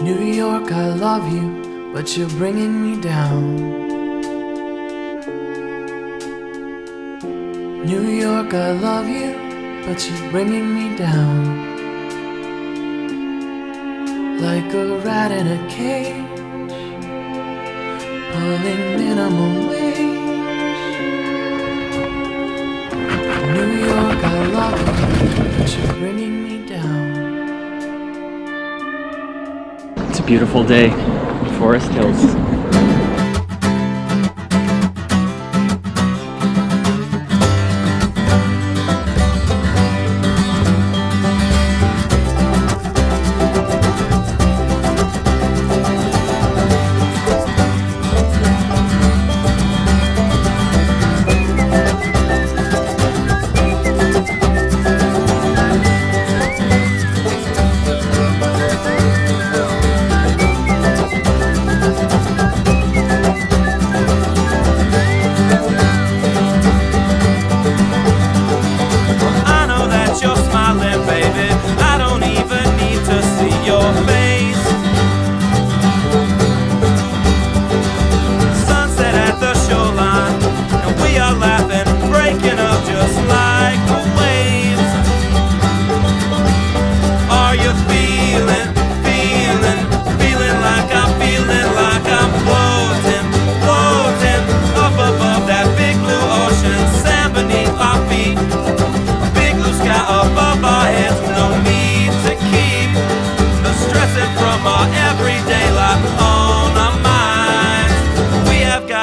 New York, I love you, but you're bringing me down. New York, I love you, but you're bringing me down. Like a rat in a cage, pulling minimum wage. New York, I love you, but you're bringing me down. It's a beautiful day in Forest Hills.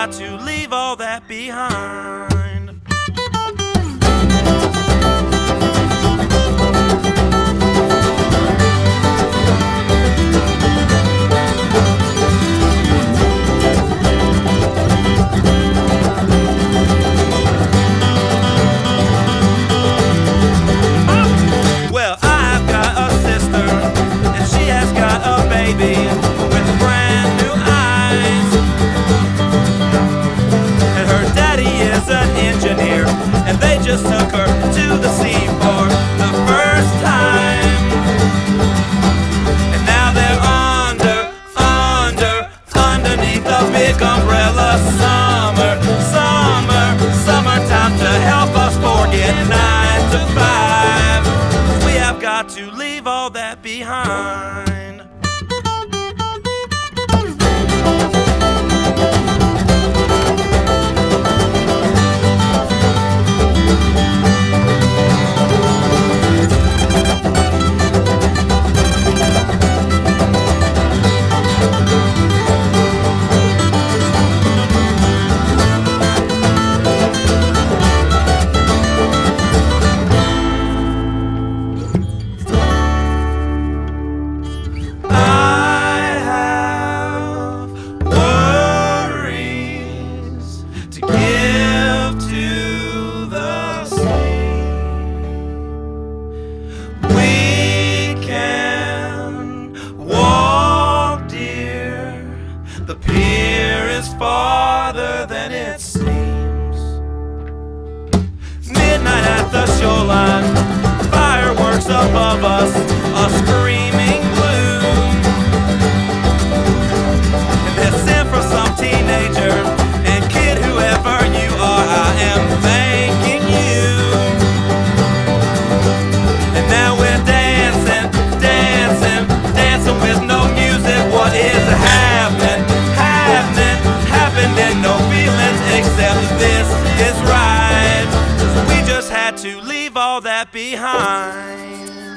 To leave all that behind. Well, I've got a sister, and she has got a baby with brand new eyes. Is an engineer, and they just took her to the sea for the first time. And now they're underneath the big umbrella. Summertime to help us forget 9 to 5. We have got to leave all that behind. The pier is farther than it seems. Midnight at the shoreline, fireworks above us, a screaming gloom. And they're sent for some teenager, and kid, whoever you are, I am thanking you. And now we're dancing with no music. What is happening? No feelings except this is right. We just had to leave all that behind.